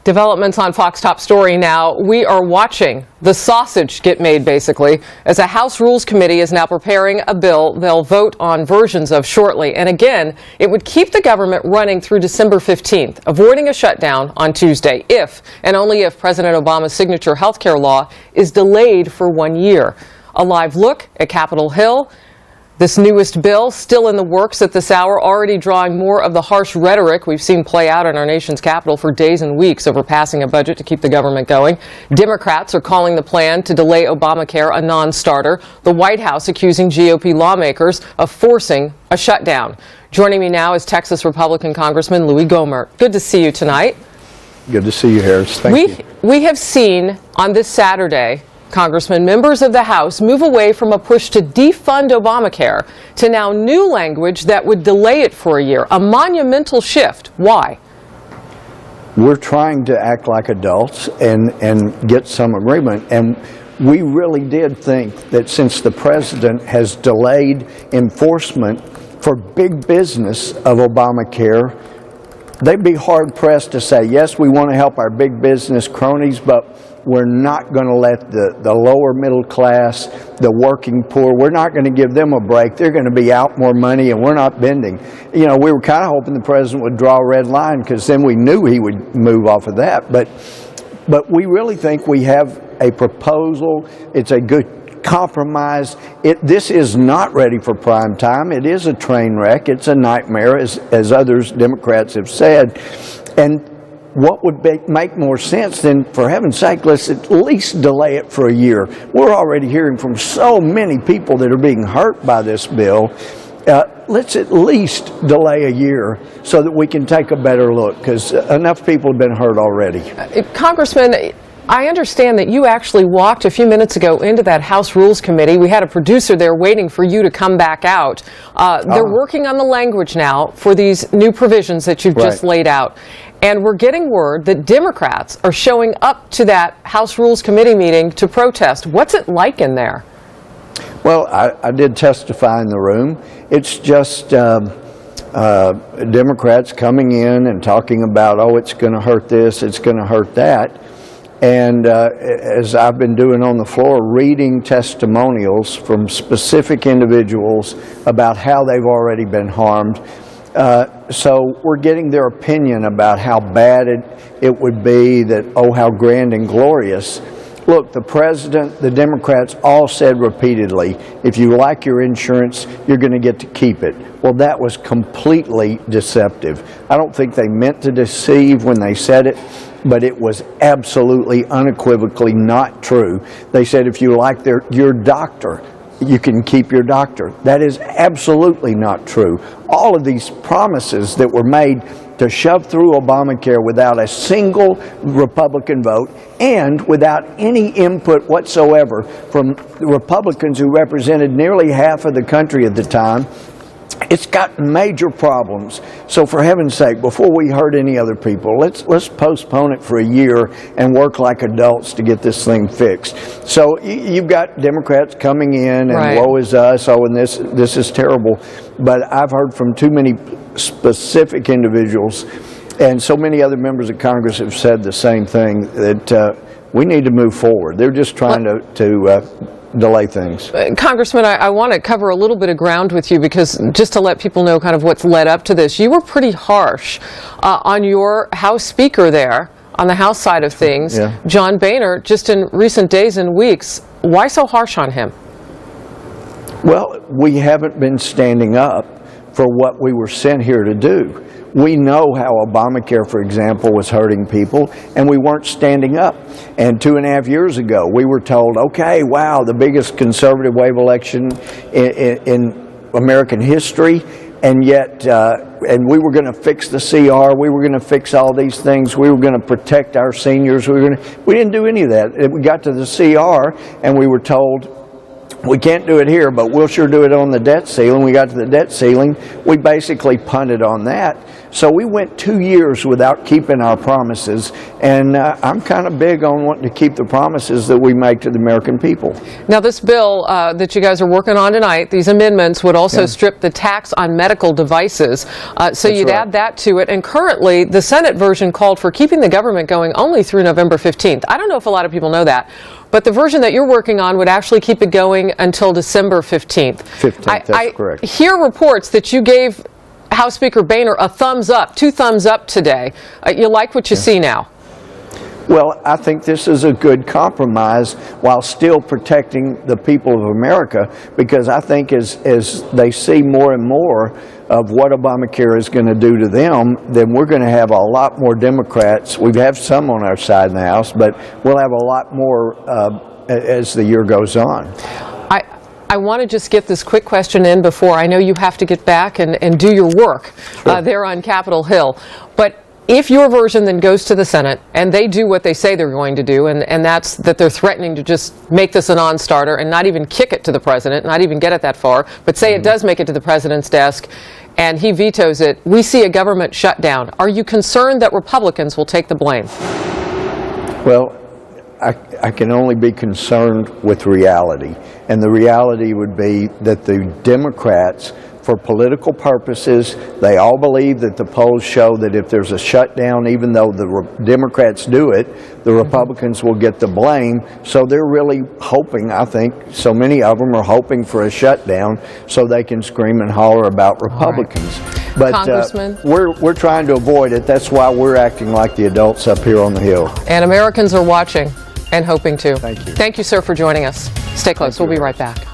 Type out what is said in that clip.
Developments on Fox Top Story now. We are watching the sausage get made, basically, as a House Rules Committee is now preparing a bill they'll vote on versions of shortly. And again, it would keep the government running through December 15th, avoiding a shutdown on Tuesday if, and only if, President Obama's signature health care law is delayed for 1 year. A live look at Capitol Hill. This newest bill, still in the works at this hour, already drawing more of the harsh rhetoric we've seen play out in our nation's capital for days and weeks over passing a budget to keep the government going. Democrats are calling the plan to delay Obamacare a non-starter. The White House accusing GOP lawmakers of forcing a shutdown. Joining me now is Texas Republican Congressman Louis Gohmert. Good to see you tonight. Good to see you, Harris. Thank you. We have seen on this Saturday, Congressman, members of the House move away from a push to defund Obamacare to now new language that would delay it for a year. A monumental shift. Why? We're trying to act like adults and get some agreement. And we really did think that since the president has delayed enforcement for big business of Obamacare, they'd be hard-pressed to say, yes, we want to help our big business cronies, but we're not going to let the lower middle class, the working poor, we're not going to give them a break. They're going to be out more money, and we're not bending. You know, we were kind of hoping the president would draw a red line because then we knew he would move off of that. But we really think we have a proposal. It's a good compromise. This is not ready for prime time. It is a train wreck. It's a nightmare, as others, Democrats, have said. And what would make more sense than, for heaven's sake, let's at least delay it for a year. We're already hearing from so many people that are being hurt by this bill. Let's at least delay a year so that we can take a better look, because enough people have been hurt already. Congressman, I understand that you actually walked a few minutes ago into that House Rules Committee. We had a producer there waiting for you to come back out. They're working on the language now for these new provisions that you've just laid out. And we're getting word that Democrats are showing up to that House Rules Committee meeting to protest. What's it like in there? Well, I did testify in the room. It's just Democrats coming in and talking about, oh, it's going to hurt this, it's going to hurt that. And as I've been doing on the floor, reading testimonials from specific individuals about how they've already been harmed. So we're getting their opinion about how bad it would be, that, oh, how grand and glorious. Look, the president, the Democrats all said repeatedly, if you like your insurance, you're going to get to keep it. Well, that was completely deceptive. I don't think they meant to deceive when they said it, but it was absolutely, unequivocally not true. They said if you like your doctor, you can keep your doctor. That is absolutely not true. All of these promises that were made to shove through Obamacare without a single Republican vote and without any input whatsoever from the Republicans who represented nearly half of the country at the time, it's got major problems. So for heaven's sake, before we hurt any other people, let's postpone it for a year and work like adults to get this thing fixed. So you've got Democrats coming in and woe is us, oh, and this is terrible. But I've heard from too many specific individuals, and so many other members of Congress have said the same thing, that we need to move forward. They're just trying to delay things. Congressman, I want to cover a little bit of ground with you, because just to let people know kind of what's led up to this, you were pretty harsh on your House Speaker there, on the House side of things, John Boehner, just in recent days and weeks. Why so harsh on him? Well, we haven't been standing up for what we were sent here to do. We know how Obamacare, for example, was hurting people, and we weren't standing up. And 2.5 years ago, we were told, okay, wow, the biggest conservative wave election in American history, and yet, and we were going to fix the CR, we were going to fix all these things, we were going to protect our seniors, we didn't do any of that. We got to the CR, and we were told, we can't do it here, but we'll sure do it on the debt ceiling. We got to the debt ceiling, we basically punted on that. So we went 2 years without keeping our promises, and I'm kind of big on wanting to keep the promises that we make to the American people. Now, this bill that you guys are working on tonight, these amendments would also strip the tax on medical devices, so you'd add that to it. And currently, the Senate version called for keeping the government going only through November 15th. I don't know if a lot of people know that, but the version that you're working on would actually keep it going until December 15th. 15th, that's correct. I hear reports that you gave House Speaker Boehner a thumbs up, 2 thumbs up today. You like what you see now? Well, I think this is a good compromise while still protecting the people of America, because I think as they see more and more of what Obamacare is going to do to them, then we're going to have a lot more Democrats. We have some on our side in the House, but we'll have a lot more as the year goes on. I want to just get this quick question in before I know you have to get back and do your work there on Capitol Hill. But if your version then goes to the Senate and they do what they say they're going to do, and that's that they're threatening to just make this a non-starter and not even kick it to the president, not even get it that far, but say it does make it to the president's desk and he vetoes it, we see a government shutdown. Are you concerned that Republicans will take the blame? Well, I can only be concerned with reality. And the reality would be that the Democrats, for political purposes, they all believe that the polls show that if there's a shutdown, even though the Democrats do it, the Republicans will get the blame. So they're really hoping, I think, so many of them are hoping for a shutdown so they can scream and holler about Republicans. But we're trying to avoid it. That's why we're acting like the adults up here on the Hill. And Americans are watching and hoping to. Thank you. Thank you, sir, for joining us. Stay close. We'll be right back.